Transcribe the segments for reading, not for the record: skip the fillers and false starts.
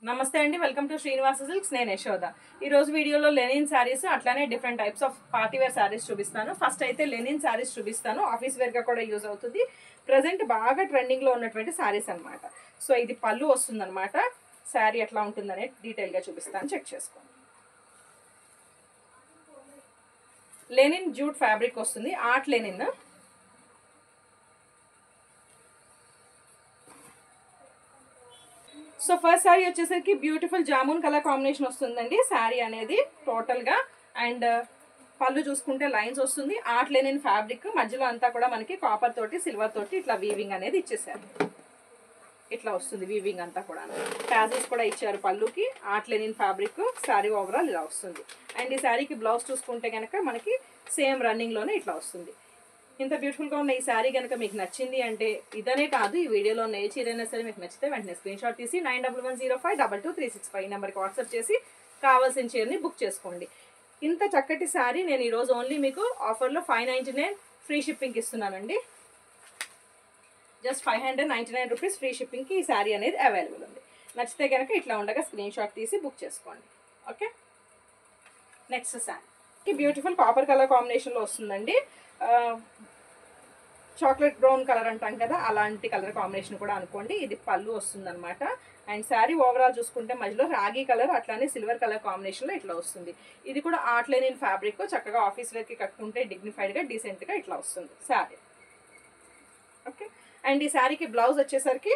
నమస్తే అండి, welcome to Srinivasa silks. నేను యశోద. ఈ రోజు వీడియోలో లెనిన్ శారీస్ అట్లానే different types of party wear saris చూపిస్తాను. ఫస్ట్ అయితే లెనిన్ శారీస్ చూపిస్తాను. ఆఫీస్ వేర్ గా కూడా యూజ్ అవుతుంది. ప్రజెంట్ బాగా ట్రెండింగ్ లో ఉన్నటువంటి శారీస్ అన్నమాట. సో ఇది పళ్ళు వస్తుంది అనమాట. శారీ ఎట్లా ఉంటుందనే డీటెయిల్ గా చూపిస్తాను, చెక్ చేసుకోండి. లెనిన్ జూట్ ఫ్యాబ్రిక్ వస్తుంది, art linen. So first sari వచ్చేసరికి బ్యూటిఫుల్ జామున్ కలర్ కాంబినేషన్ వస్తుందండి శారీ అనేది టోటల్గా. అండ్ పళ్ళు చూసుకుంటే లైన్స్ వస్తుంది, ఆర్ట్ లెనిన్ ఫ్యాబ్రిక్. మధ్యలో అంతా కూడా మనకి కాపర్ తోటి సిల్వర్ తోటి ఇట్లా వీవింగ్ అనేది ఇచ్చేసారు. ఇట్లా వస్తుంది వీవింగ్ అంతా కూడా. టాజిల్స్ కూడా ఇచ్చారు పళ్ళుకి. Art linen fabric. Sari overall ఇలా వస్తుంది. అండ్ ఈ శారీకి బ్లౌజ్ చూసుకుంటే కనుక మనకి సేమ్ రన్నింగ్లోనే ఇట్లా వస్తుంది. ఇంత బ్యూటిఫుల్గా ఉన్న ఈ శారీ కనుక మీకు నచ్చింది అంటే, ఇదనే కాదు ఈ వీడియోలో ఉన్న ఏ చీరైనా సరే మీకు నచ్చితే వెంటనే స్క్రీన్ షాట్ తీసి 9110522365 నెంబర్కి వాట్సాప్ చేసి కావాల్సిన చీరని బుక్ చేసుకోండి. ఇంత చక్కటి శారీ నేను ఈరోజు ఓన్లీ మీకు ఆఫర్లో 599 ఫ్రీ షిప్పింగ్కి ఇస్తున్నానండి. జస్ట్ 599 రూపీస్ ఫ్రీ షిప్పింగ్కి ఈ శారీ అనేది అవైలబుల్ ఉంది. నచ్చితే కనుక ఇట్లా ఉండగా స్క్రీన్ షాట్ తీసి బుక్ చేసుకోండి. Okay, next sari beautiful copper colour కాంబినేషన్లో వస్తుందండి. చాక్లెట్ బ్రౌన్ కలర్ అంటాం కదా, అలాంటి కలర్ కాంబినేషన్ కూడా అనుకోండి. ఇది పళ్ళు వస్తుందన్నమాట. అండ్ శారీ ఓవరాల్ చూసుకుంటే మధ్యలో రాగి కలర్ అట్లానే సిల్వర్ కలర్ కాంబినేషన్లో ఇట్లా వస్తుంది. ఇది కూడా ఆర్ట్ లెనిన్ ఫ్యాబ్రిక్. చక్కగా ఆఫీస్ వేర్కి కట్టుకుంటే డిగ్నిఫైడ్గా డీసెంట్గా ఇట్లా వస్తుంది శారీ. ఓకే, అండ్ ఈ శారీకి బ్లౌజ్ వచ్చేసరికి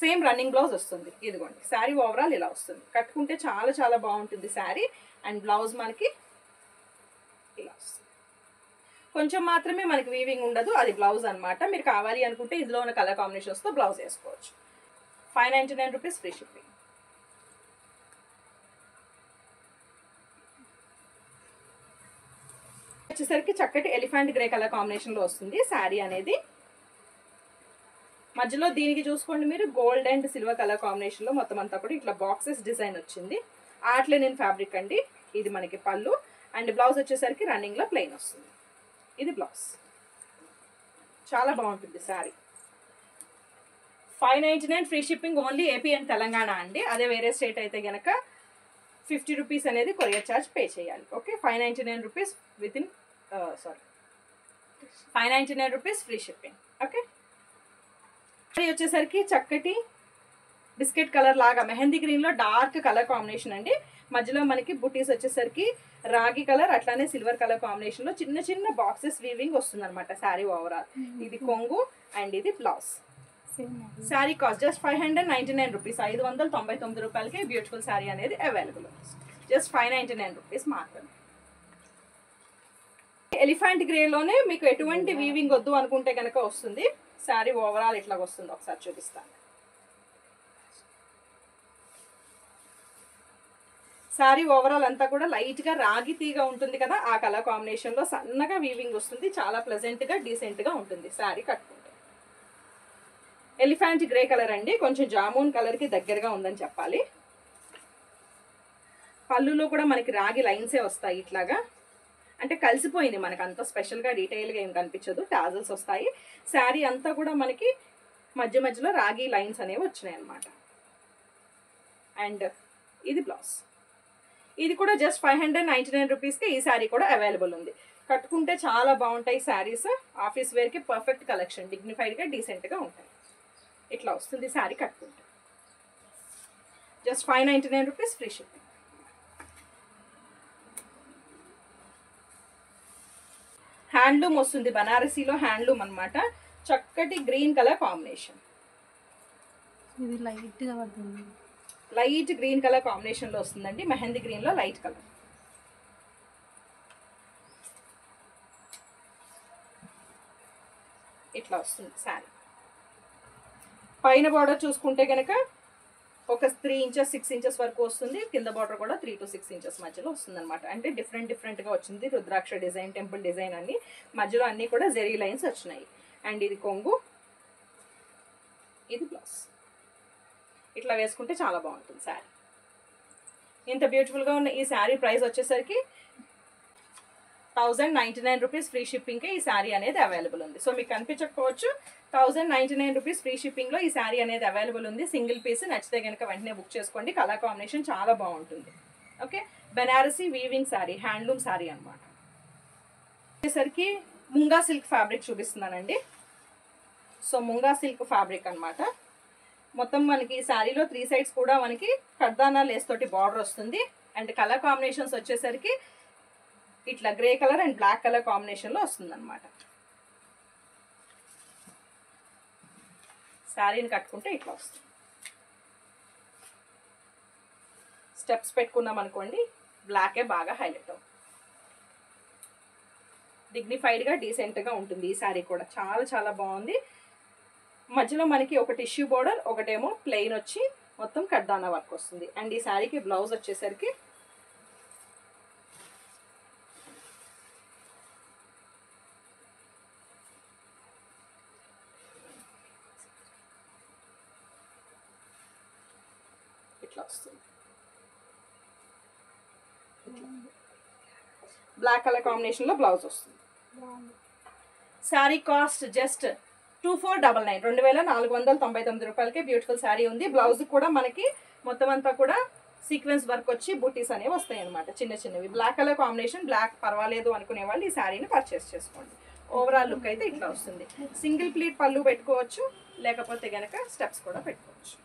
సేమ్ రన్నింగ్ బ్లౌజ్ వస్తుంది. ఇదిగోండి శారీ ఓవరాల్ ఇలా వస్తుంది. కట్టుకుంటే చాలా చాలా బాగుంటుంది శారీ. అండ్ బ్లౌజ్ మనకి ఇలా వస్తుంది. కొంచెం మాత్రమే మనకి వీవింగ్ ఉండదు, అది బ్లౌజ్ అనమాట. మీరు కావాలి అనుకుంటే ఇందులో ఉన్న కలర్ కాంబినేషన్స్తో బ్లౌజ్ వేసుకోవచ్చు. 599 రూపీస్ ఫ్రీ షిప్పింగ్. వచ్చేసరికి చక్కటి ఎలిఫెంట్ గ్రే కలర్ కాంబినేషన్లో వస్తుంది శారీ అనేది. మధ్యలో దీనికి చూసుకోండి మీరు గోల్డ్ అండ్ సిల్వర్ కలర్ కాంబినేషన్లో మొత్తం అంతా కూడా ఇట్లా బాక్సెస్ డిజైన్ వచ్చింది. ఆర్ట్ లెనిన్ ఫ్యాబ్రిక్ అండి. ఇది మనకి పళ్ళు. అండ్ బ్లౌజ్ వచ్చేసరికి రన్నింగ్లో ప్లెయిన్ వస్తుంది. ఇది బ్లౌజ్. చాలా బాగుంటుంది sari. 599 free shipping only AP and Telangana అండి. అదే వేరే స్టేట్ అయితే కనుక 50 రూపీస్ అనేది కొరియర్ ఛార్జ్ పే చేయాలి. Okay, 599 rupees with in 599 rupees free shipping. Okay, వచ్చేసరికి చక్కటి బిస్కెట్ కలర్ లాగా మెహందీ గ్రీన్ లో డార్క్ కలర్ కాంబినేషన్ అండి. మధ్యలో మనకి బుటీస్ వచ్చేసరికి రాగి కలర్ అట్లానే సిల్వర్ కలర్ కాంబినేషన్ లో చిన్న చిన్న బాక్సెస్ వీవింగ్ వస్తుంది అనమాట శారీ ఓవరాల్. ఇది కొంగు అండ్ ఇది blouse. Sari cost just 599 rupees. 599 రూపాయలకి బ్యూటిఫుల్ శారీ అనేది అవైలబుల్. జస్ట్ 599 రూపీస్ మాత్రమే. ఎలిఫెంట్ గ్రేలోనే మీకు ఎటువంటి వీవింగ్ వద్దు అనుకుంటే కనుక వస్తుంది. శారీ ఓవరాల్ ఇట్లా వస్తుంది, ఒకసారి చూపిస్తాను. శారీ ఓవరాల్ అంతా కూడా లైట్ గా రాగి తీగా ఉంటుంది కదా, ఆ కలర్ కాంబినేషన్ లో సన్నగా వీవింగ్ వస్తుంది. చాలా ప్లెజెంట్ గా డీసెంట్ గా ఉంటుంది శారీ కట్టుకుంటే. ఎలిఫెంట్ గ్రే కలర్ అండి, కొంచెం జామున్ కలర్ కి దగ్గరగా ఉందని చెప్పాలి. పళ్ళులో కూడా మనకి రాగి లైన్సే వస్తాయి ఇట్లాగా. అంటే కలిసిపోయింది, మనకు అంత స్పెషల్గా డీటెయిల్గా ఏం కనిపించదు. టాజల్స్ వస్తాయి. శారీ అంతా కూడా మనకి మధ్య మధ్యలో రాగి లైన్స్ అనేవి వచ్చినాయి అన్నమాట. అండ్ ఇది బ్లౌజ్. ఇది కూడా జస్ట్ 599 రూపీస్కి ఈ శారీ కూడా అవైలబుల్ ఉంది. కట్టుకుంటే చాలా బాగుంటాయి శారీస్. ఆఫీస్ వేర్కి పర్ఫెక్ట్ కలెక్షన్, డిగ్నిఫైడ్గా డీసెంట్గా ఉంటాయి. ఇట్లా వస్తుంది శారీ కట్టుకుంటే. Just 599 rupees free shipping. Handloom వస్తుంది, బనారసీలో హ్యాండ్లూమ్ అనమాట. చక్కటి గ్రీన్ కలర్ కాంబినేషన్. ఇది లైట్గా పడుతుంది. లైట్ గ్రీన్ కలర్ కాంబినేషన్లో వస్తుందండి. మెహందీ గ్రీన్లో లైట్ కలర్. ఇట్లా వస్తుంది శారీ. పైన బార్డర్ చూసుకుంటే కనుక ఒక 3 ఇంచెస్ 6 ఇంచెస్ వరకు వస్తుంది. కింద బార్డర్ కూడా 3 to 6 ఇంచెస్ మధ్యలో వస్తుంది అనమాట. అంటే డిఫరెంట్గా వచ్చింది. రుద్రాక్ష డిజైన్, టెంపుల్ డిజైన్ అన్ని మధ్యలో అన్ని కూడా జెరీ లైన్స్ వచ్చినాయి. అండ్ ఇది కొంగు, ఇది బ్లౌజ్. ఇట్లా వేసుకుంటే చాలా బాగుంటుంది శారీ. ఇంత బ్యూటిఫుల్గా ఉన్న ఈ శారీ ప్రైస్ వచ్చేసరికి 1099 రూపీస్ ఫ్రీ షిప్పింగ్కి ఈ శారీ అనేది అవైలబుల్ ఉంది. సో మీకు కనిపించకపోవచ్చు, 1099 రూపీస్ ఫ్రీ షిప్పింగ్లో ఈ శారీ అనేది అవైలబుల్ ఉంది. సింగిల్ పీస్ నచ్చితే కనుక వెంటనే బుక్ చేసుకోండి. కలర్ కాంబినేషన్ చాలా బాగుంటుంది. Okay, Banarasi weaving sari, handloom sari అనమాట. వచ్చేసరికి ముంగా సిల్క్ ఫ్యాబ్రిక్ చూపిస్తున్నానండి. సో ముంగా సిల్క్ ఫ్యాబ్రిక్ అనమాట. మొత్తం మనకి ఈ శారీలో 3 సైడ్స్ కూడా మనకి కర్దానా లేస్ తోటి బార్డర్ వస్తుంది. అండ్ కలర్ కాంబినేషన్స్ వచ్చేసరికి ఇట్లా grey colour and black colour కాంబినేషన్లో వస్తుంది అనమాట. శారీని కట్టుకుంటే ఇట్లా వస్తుంది. స్టెప్స్ పెట్టుకున్నాం అనుకోండి, బ్లాకే బాగా హైలైట్ అవుతుంది. డిగ్నిఫైడ్గా డీసెంట్గా ఉంటుంది. ఈ శారీ కూడా చాలా చాలా బాగుంది. మధ్యలో మనకి ఒక టిష్యూ బోర్డర్, ఒకటేమో ప్లెయిన్ వచ్చి మొత్తం కడ్దానా వర్క్ వస్తుంది. అండ్ ఈ శారీకి బ్లౌజ్ వచ్చేసరికి ఇట్లా వస్తుంది. బ్లాక్ కలర్ కాంబినేషన్లో బ్లౌజ్ వస్తుంది. శారీ కాస్ట్ జస్ట్ 2499, 2499 రూపాయలకి బ్యూటిఫుల్ శారీ ఉంది. బ్లౌజ్ కూడా మనకి మొత్తం అంతా కూడా సీక్వెన్స్ వర్క్ వచ్చి బూటీస్ అనేవి వస్తాయి అనమాట, చిన్న చిన్నవి. బ్లాక్ కలర్ కాంబినేషన్, బ్లాక్ పర్వాలేదు అనుకునే వాళ్ళు ఈ శారీని పర్చేస్ చేసుకోండి. ఓవరాల్ లుక్ అయితే ఇట్లా వస్తుంది. సింగిల్ ప్లీట్ పళ్ళు పెట్టుకోవచ్చు, లేకపోతే కనుక స్టెప్స్ కూడా పెట్టుకోవచ్చు.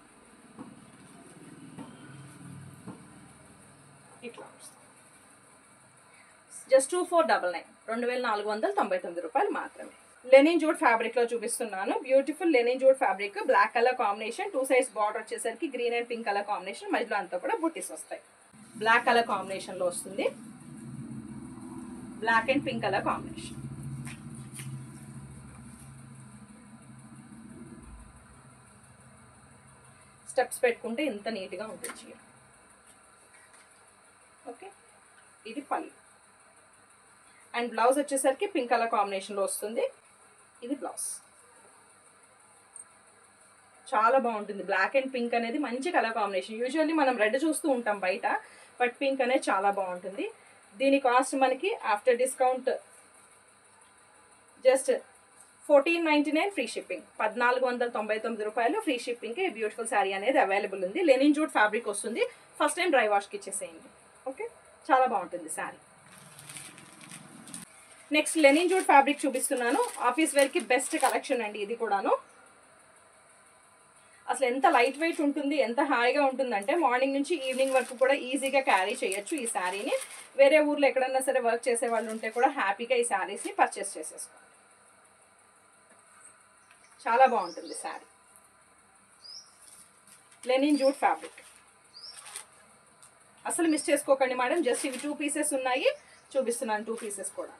ఇట్లా వస్తుంది. జస్ట్ 2499, 2499 రూపాయలు మాత్రమే. లెనిన్ జూట్ ఫ్యాబ్రిక్ లో చూపిస్తున్నాను. Beautiful linen jute fabric, black colour combination, 2 sides border వచ్చేసరికి green and pink colour combination, మధ్యలో అంతా కూడా బుట్టీస్ వస్తాయి. బ్లాక్ కలర్ కాంబినేషన్ లో వస్తుంది. Black and pink colour combination. Steps పెట్టుకుంటే ఇంత నీట్గా ఉంటుంది చీర. ఓకే, ఇది పళ్ళు. అండ్ బ్లౌజ్ వచ్చేసరికి పింక్ కలర్ కాంబినేషన్లో వస్తుంది. ఇది బ్లౌజ్. చాలా బాగుంటుంది. బ్లాక్ అండ్ పింక్ అనేది మంచి కలర్ కాంబినేషన్. యూజువల్లీ మనం రెడ్ చూస్తూ ఉంటాం బయట, బట్ పింక్ అనేది చాలా బాగుంటుంది. దీని కాస్ట్ మనకి after discount just 1499 free shipping, 1499 రూపాయలు ఫ్రీ షిప్పింగ్కి బ్యూటిఫుల్ శారీ అనేది అవైలబుల్ ఉంది. లెనిన్ జూట్ ఫ్యాబ్రిక్ వస్తుంది. ఫస్ట్ టైం డ్రై వాష్కి ఇచ్చేసేయండి. ఓకే, చాలా బాగుంటుంది sari. Next Lenin jute fabric చూపిస్తున్నాను. ఆఫీస్ వేర్కి బెస్ట్ కలెక్షన్ అండి ఇది కూడాను. అసలు ఎంత లైట్ వెయిట్ ఉంటుంది, ఎంత హాయిగా ఉంటుందంటే మార్నింగ్ నుంచి ఈవినింగ్ వరకు కూడా ఈజీగా క్యారీ చేయొచ్చు ఈ శారీని. వేరే ఊర్లో ఎక్కడన్నా సరే వర్క్ చేసే వాళ్ళు ఉంటే కూడా హ్యాపీగా ఈ శారీస్ని పర్చేస్ చేసేసుకోండి. చాలా బాగుంటుంది శారీ. లెనిన్ జూట్ ఫ్యాబ్రిక్ అసలు మిస్ చేసుకోకండి మేడం. జస్ట్ ఇవి 2 పీసెస్ ఉన్నాయి, చూపిస్తున్నాను 2 పీసెస్ కూడా.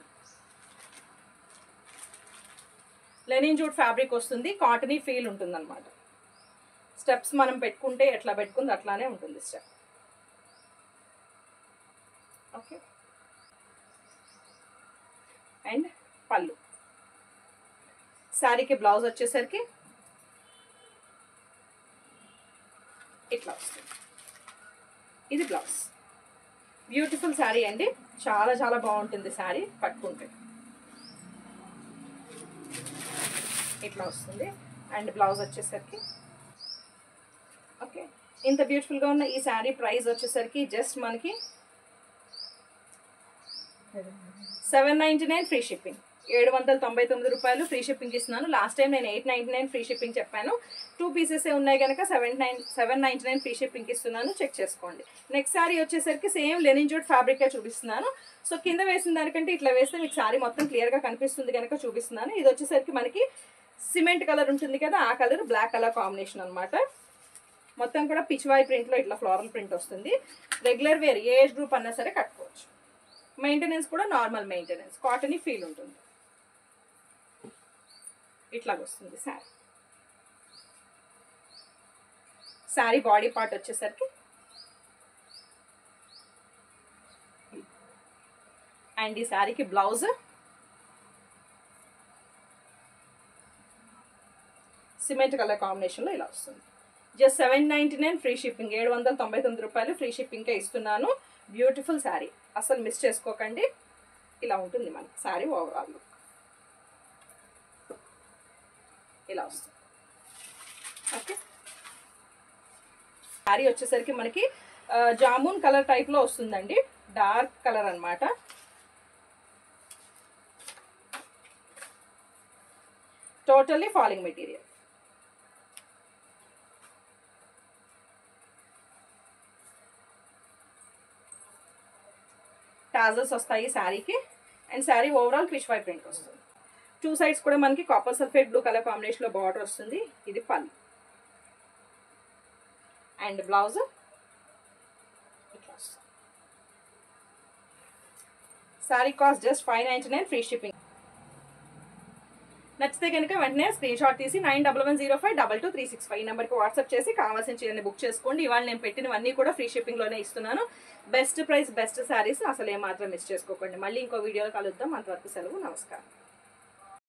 లెనిన్ జూట్ ఫ్యాబ్రిక్ వస్తుంది. కాటనీ ఫీల్ ఉంటుంది అనమాట. స్టెప్స్ మనం పెట్టుకుంటే ఎట్లా పెట్టుకుంది అట్లానే ఉంటుంది స్టెప్. ఓకే, అండ్ పళ్ళు. శారీకి బ్లౌజ్ వచ్చేసరికి ఇట్లా వస్తుంది. ఇది బ్లౌజ్. బ్యూటిఫుల్ శారీ అండి, చాలా చాలా బాగుంటుంది శారీ కట్టుకుంటే. ఇట్లా వస్తుంది. అండ్ బ్లౌజ్ వచ్చేసరికి ఓకే. ఇంత బ్యూటిఫుల్గా ఉన్న ఈ శారీ ప్రైస్ వచ్చేసరికి జస్ట్ మనకి 799 ఫ్రీ షిప్పింగ్, 799 రూపాయలు ఫ్రీ షిప్పింగ్ ఇస్తున్నాను. లాస్ట్ టైం నేను 899 ఫ్రీ షిప్పింగ్ చెప్పాను. 2 పీసెస్ ఉన్నాయి కనుక 799 ఫ్రీ షిప్పింగ్ ఇస్తున్నాను, చెక్ చేసుకోండి. నెక్స్ట్ శారీ వచ్చేసరికి సేమ్ లెనిన్ జూట్ ఫ్యాబ్రిక్గా చూపిస్తున్నాను. సో కింద వేసిన దానికంటే ఇట్లా వేస్తే మీకు శారీ మొత్తం క్లియర్గా కనిపిస్తుంది కనుక చూపిస్తున్నాను. ఇది వచ్చేసరికి మనకి సిమెంట్ కలర్ ఉంటుంది కదా, ఆ కలర్ బ్లాక్ కలర్ కాంబినేషన్ అనమాట. మొత్తం కూడా పిచ్వాయ్ ప్రింట్లో ఇట్లా ఫ్లోరల్ ప్రింట్ వస్తుంది. రెగ్యులర్ వేర్ ఏ ఏజ్ గ్రూప్ అన్నా సరే కట్టుకోవచ్చు. మెయింటెనెన్స్ కూడా నార్మల్ మెయింటెనెన్స్, కాటన్ ఫీల్ ఉంటుంది. ఇట్లా వస్తుంది శారీ. శారీ బాడీ పార్ట్ వచ్చేసరికి అండ్ ఈ శారీకి బ్లౌజ్ సిమెంట్ కలర్ కాంబినేషన్లో ఇలా వస్తుంది. జస్ట్ 799 ఫ్రీ షిప్పింగ్, 799 రూపాయలు ఫ్రీ షిప్పింగ్కే ఇస్తున్నాను. బ్యూటిఫుల్ శారీ, అసలు మిస్ చేసుకోకండి. ఇలా ఉంటుంది మనకి శారీ ఓవరాల్ లుక్. ఇలా వస్తుంది. ఓకే, శారీ వచ్చేసరికి మనకి జామున్ కలర్ టైప్లో వస్తుందండి, డార్క్ కలర్ అన్నమాట. Totally falling material. టాజల్స్ వస్తాయి శారీకి. And sari overall fish Y print వస్తుంది. 2 సైడ్స్ కూడా మనకి కాపర్ సల్ఫేట్ బ్లూ కలర్ కాంబినేషన్లో బార్డర్ వస్తుంది. ఇది పళ్ళు అండ్ బ్లౌజ్ ఇట్లా వస్తుంది. Sari cost just 599, free shipping. నచ్చితే కనుక వెంటనే స్క్రీన్ షాట్ తీసి 9110522365 ఈ నెంబర్కి వాట్సాప్ చేసి కావాల్సిన చీరని బుక్ చేసుకోండి. ఇవాళ నేను పెట్టినవన్నీ కూడా ఫ్రీ షిప్పింగ్లోనే ఇస్తున్నాను. బెస్ట్ ప్రైస్, బెస్ట్ శారీస్, అసలు ఏమాత్రం మిస్ చేసుకోకండి. మళ్ళీ ఇంకో వీడియోలో కలుద్దాం. అంతవరకు సెలవు, నమస్కారం.